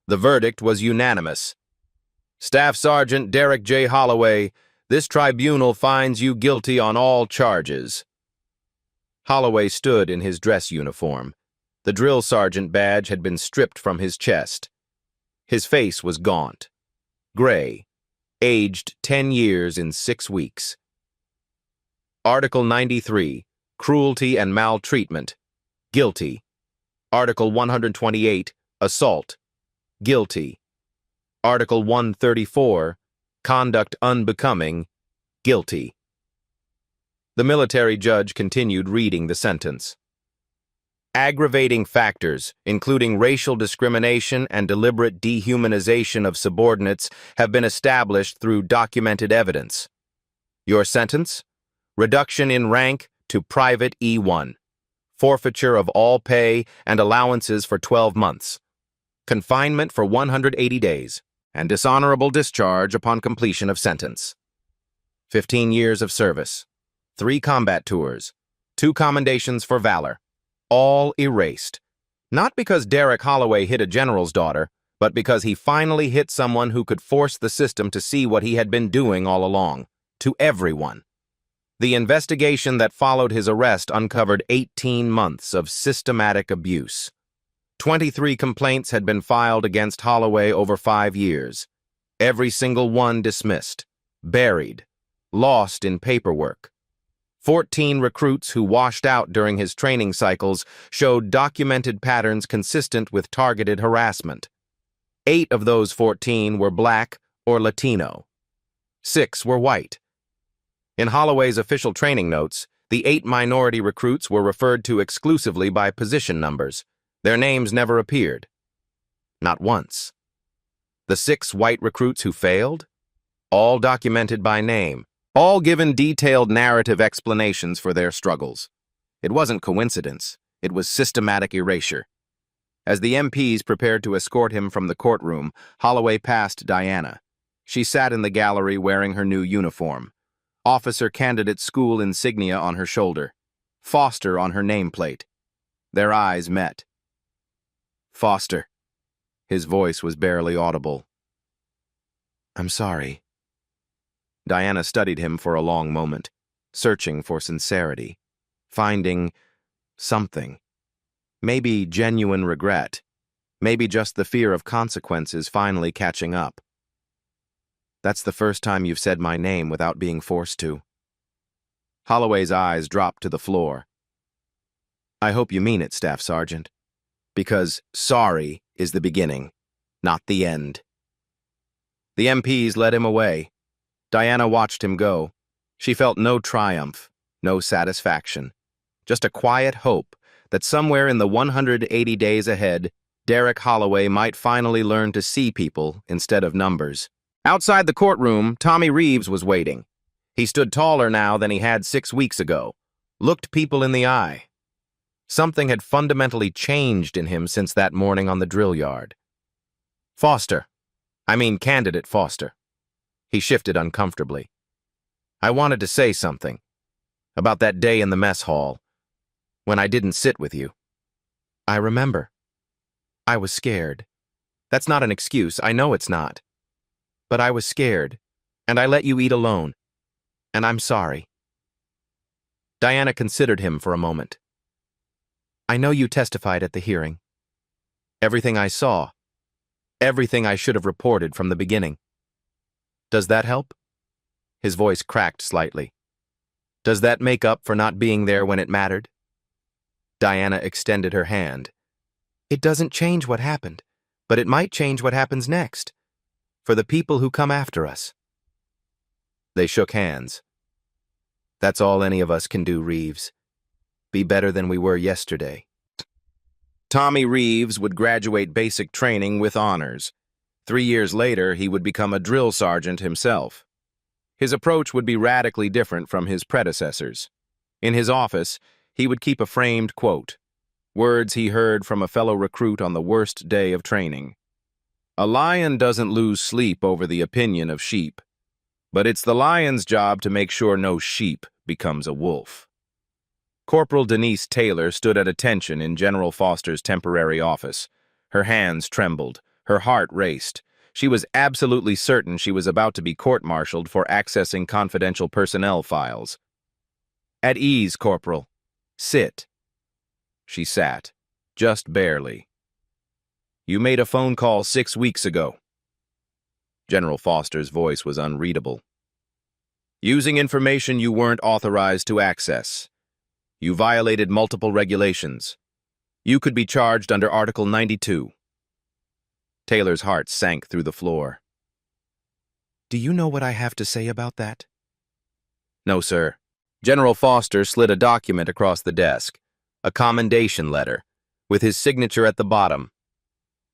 Speaker 1: The verdict was unanimous. Staff Sergeant Derek J. Holloway, this tribunal finds you guilty on all charges. Holloway stood in his dress uniform. The drill sergeant badge had been stripped from his chest. His face was gaunt, gray, aged 10 years in 6 weeks. Article 93, Cruelty and Maltreatment, guilty. Article 128, Assault, guilty. Article 134, Conduct Unbecoming, guilty. The military judge continued reading the sentence. Aggravating factors, including racial discrimination and deliberate dehumanization of subordinates, have been established through documented evidence. Your sentence? Reduction in rank to Private E1. Forfeiture of all pay and allowances for 12 months. Confinement for 180 days. And dishonorable discharge upon completion of sentence. 15 years of service. 3 combat tours. 2 commendations for valor. All erased. Not because Derek Holloway hit a general's daughter, but because he finally hit someone who could force the system to see what he had been doing all along. To everyone. The investigation that followed his arrest uncovered 18 months of systematic abuse. 23 complaints had been filed against Holloway over 5 years. Every single one dismissed, buried, lost in paperwork. 14 recruits who washed out during his training cycles showed documented patterns consistent with targeted harassment. 8 of those 14 were black or Latino. 6 were white. In Holloway's official training notes, the 8 minority recruits were referred to exclusively by position numbers. Their names never appeared. Not once. The 6 white recruits who failed? All documented by name. All given detailed narrative explanations for their struggles. It wasn't coincidence. It was systematic erasure. As the MPs prepared to escort him from the courtroom, Holloway passed Diana. She sat in the gallery wearing her new uniform. Officer candidate school insignia on her shoulder. Foster on her nameplate. Their eyes met. Foster. His voice was barely audible. I'm sorry. Diana studied him for a long moment, searching for sincerity, finding something. Maybe genuine regret. Maybe just the fear of consequences finally catching up. That's the first time you've said my name without being forced to. Holloway's eyes dropped to the floor. I hope you mean it, Staff Sergeant. Because sorry is the beginning, not the end. The MPs led him away. Diana watched him go. She felt no triumph, no satisfaction. Just a quiet hope that somewhere in the 180 days ahead, Derek Holloway might finally learn to see people instead of numbers. Outside the courtroom, Tommy Reeves was waiting. He stood taller now than he had 6 weeks ago, looked people in the eye. Something had fundamentally changed in him since that morning on the drill yard. Candidate Foster. He shifted uncomfortably. I wanted to say something about that day in the mess hall when I didn't sit with you. I remember. I was scared. That's not an excuse, I know it's not. But I was scared, and I let you eat alone. And I'm sorry. Diana considered him for a moment. I know you testified at the hearing. Everything I saw. Everything I should have reported from the beginning. Does that help? His voice cracked slightly. Does that make up for not being there when it mattered? Diana extended her hand. It doesn't change what happened, but it might change what happens next. For the people who come after us. They shook hands. That's all any of us can do, Reeves. Be better than we were yesterday. Tommy Reeves would graduate basic training with honors. 3 years later, he would become a drill sergeant himself. His approach would be radically different from his predecessors. In his office, he would keep a framed quote, words he heard from a fellow recruit on the worst day of training. A lion doesn't lose sleep over the opinion of sheep, but it's the lion's job to make sure no sheep becomes a wolf. Corporal Denise Taylor stood at attention in General Foster's temporary office. Her hands trembled. Her heart raced. She was absolutely certain she was about to be court-martialed for accessing confidential personnel files. At ease, Corporal. Sit. She sat, just barely. You made a phone call 6 weeks ago. General Foster's voice was unreadable. Using information you weren't authorized to access. You violated multiple regulations. You could be charged under Article 92. Taylor's heart sank through the floor. Do you know what I have to say about that? No, sir. General Foster slid a document across the desk, a commendation letter, with his signature at the bottom.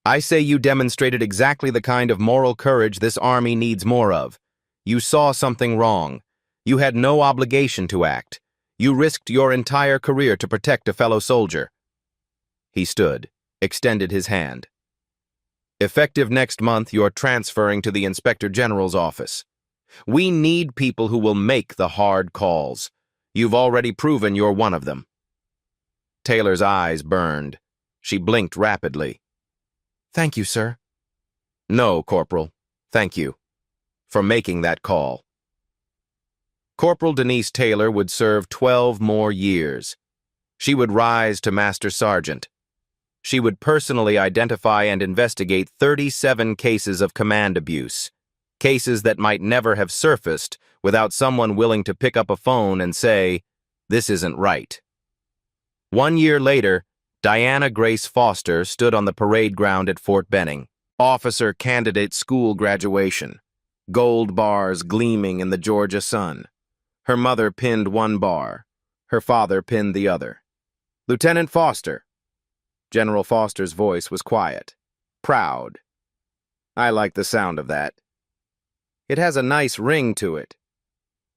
Speaker 1: I say you demonstrated exactly the kind of moral courage this army needs more of. You saw something wrong. You had no obligation to act. You risked your entire career to protect a fellow soldier. He stood, extended his hand. Effective next month, you're transferring to the Inspector General's office. We need people who will make the hard calls. You've already proven you're one of them. Taylor's eyes burned. She blinked rapidly. Thank you, sir. No, Corporal. Thank you for making that call. Corporal Denise Taylor would serve 12 more years. She would rise to Master Sergeant. She would personally identify and investigate 37 cases of command abuse, cases that might never have surfaced without someone willing to pick up a phone and say, "This isn't right." 1 year later, Diana Grace Foster stood on the parade ground at Fort Benning, officer candidate school graduation, gold bars gleaming in the Georgia sun. Her mother pinned one bar, her father pinned the other. Lieutenant Foster. General Foster's voice was quiet, proud. I like the sound of that. It has a nice ring to it.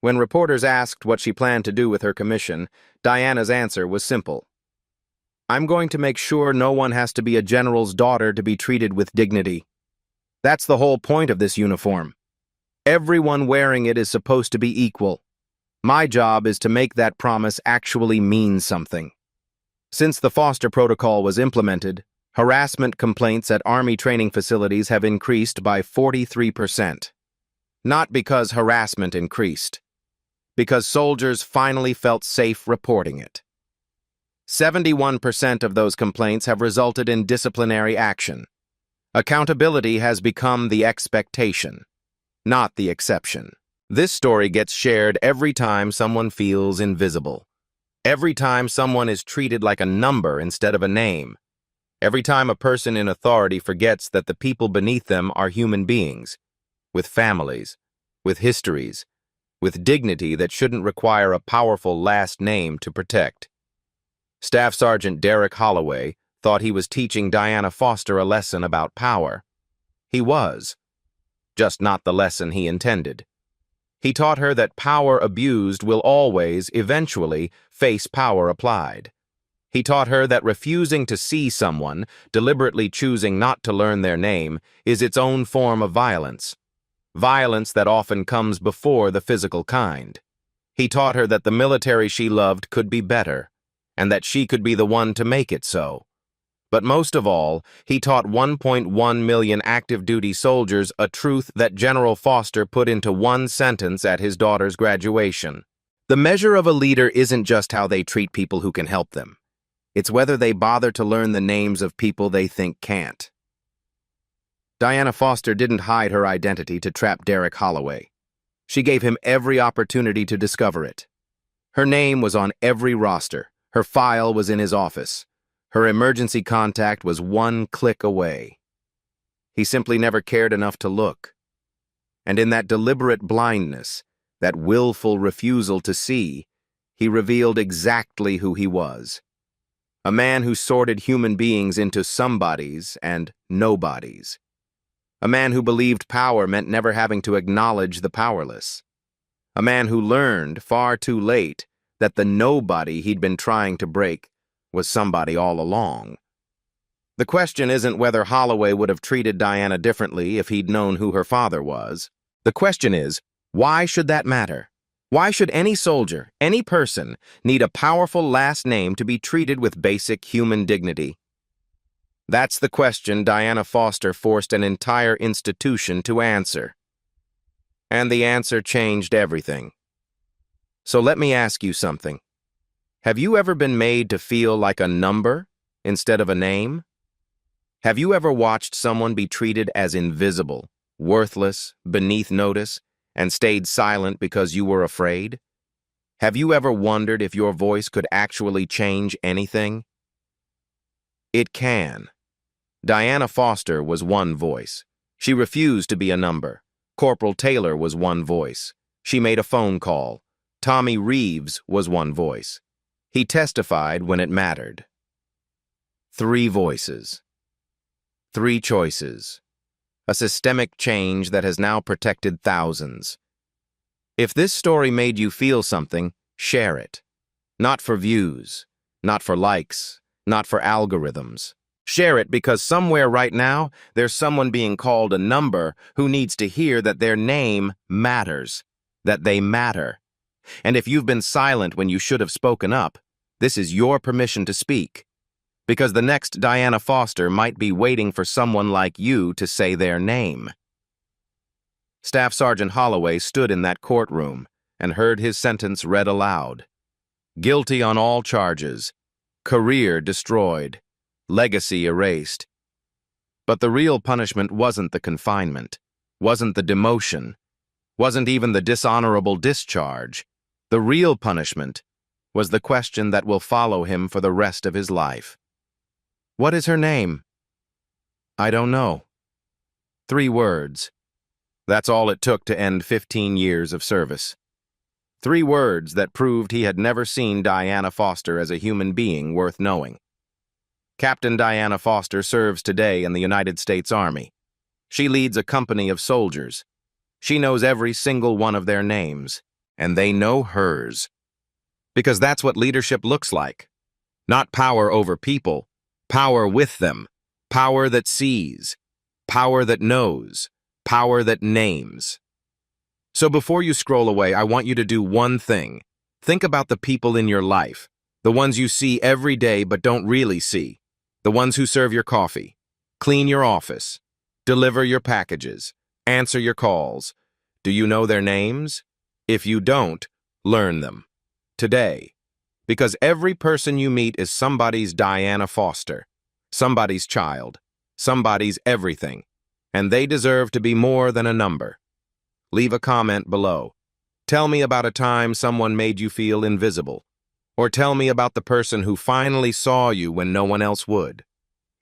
Speaker 1: When reporters asked what she planned to do with her commission, Diana's answer was simple. I'm going to make sure no one has to be a general's daughter to be treated with dignity. That's the whole point of this uniform. Everyone wearing it is supposed to be equal. My job is to make that promise actually mean something. Since the Foster Protocol was implemented, harassment complaints at Army training facilities have increased by 43%. Not because harassment increased, because soldiers finally felt safe reporting it. 71% of those complaints have resulted in disciplinary action. Accountability has become the expectation, not the exception. This story gets shared every time someone feels invisible. Every time someone is treated like a number instead of a name. Every time a person in authority forgets that the people beneath them are human beings, with families, with histories, with dignity that shouldn't require a powerful last name to protect. Staff Sergeant Derek Holloway thought he was teaching Diana Foster a lesson about power. He was, just not the lesson he intended. He taught her that power abused will always, eventually, face power applied. He taught her that refusing to see someone, deliberately choosing not to learn their name, is its own form of violence. Violence that often comes before the physical kind. He taught her that the military she loved could be better, and that she could be the one to make it so. But most of all, he taught 1.1 million active duty soldiers a truth that General Foster put into one sentence at his daughter's graduation. The measure of a leader isn't just how they treat people who can help them. It's whether they bother to learn the names of people they think can't. Diana Foster didn't hide her identity to trap Derek Holloway. She gave him every opportunity to discover it. Her name was on every roster. Her file was in his office. Her emergency contact was one click away. He simply never cared enough to look. And in that deliberate blindness, that willful refusal to see, he revealed exactly who he was. A man who sorted human beings into somebodies and nobodies. A man who believed power meant never having to acknowledge the powerless. A man who learned, far too late, that the nobody he'd been trying to break was somebody all along. The question isn't whether Holloway would have treated Diana differently if he'd known who her father was. The question is, why should that matter? Why should any soldier, any person, need a powerful last name to be treated with basic human dignity? That's the question Diana Foster forced an entire institution to answer. And the answer changed everything. So let me ask you something. Have you ever been made to feel like a number instead of a name? Have you ever watched someone be treated as invisible, worthless, beneath notice, and stayed silent because you were afraid? Have you ever wondered if your voice could actually change anything? It can. Diana Foster was one voice. She refused to be a number. Corporal Taylor was one voice. She made a phone call. Tommy Reeves was one voice. He testified when it mattered. 3 voices. 3 choices. A systemic change that has now protected thousands. If this story made you feel something, share it. Not for views, not for likes, not for algorithms. Share it because somewhere right now, there's someone being called a number who needs to hear that their name matters, that they matter. And if you've been silent when you should have spoken up, this is your permission to speak. Because the next Diana Foster might be waiting for someone like you to say their name. Staff Sergeant Holloway stood in that courtroom and heard his sentence read aloud. Guilty on all charges. Career destroyed. Legacy erased. But the real punishment wasn't the confinement, wasn't the demotion, wasn't even the dishonorable discharge. The real punishment was the question that will follow him for the rest of his life. What is her name? I don't know. 3 words. That's all it took to end 15 years of service. 3 words that proved he had never seen Diana Foster as a human being worth knowing. Captain Diana Foster serves today in the United States Army. She leads a company of soldiers. She knows every single one of their names, and they know hers. Because that's what leadership looks like. Not power over people, power with them, power that sees, power that knows, power that names. So before you scroll away, I want you to do one thing. Think about the people in your life, the ones you see every day but don't really see, the ones who serve your coffee, clean your office, deliver your packages, answer your calls, Do you know their names? If you don't, learn them. Today. Because every person you meet is somebody's Diana Foster, somebody's child, somebody's everything, and they deserve to be more than a number. Leave a comment below. Tell me about a time someone made you feel invisible, or tell me about the person who finally saw you when no one else would.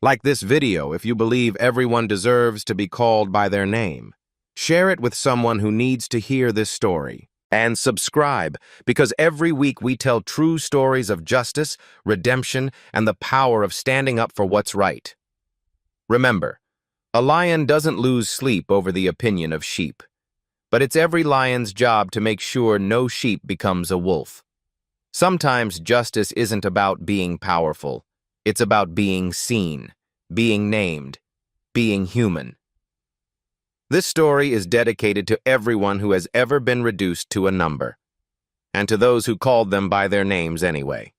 Speaker 1: Like this video if you believe everyone deserves to be called by their name. Share it with someone who needs to hear this story. And subscribe, because every week we tell true stories of justice, redemption, and the power of standing up for what's right. Remember, a lion doesn't lose sleep over the opinion of sheep, but it's every lion's job to make sure no sheep becomes a wolf. Sometimes justice isn't about being powerful. It's about being seen, being named, being human. This story is dedicated to everyone who has ever been reduced to a number, and to those who called them by their names anyway.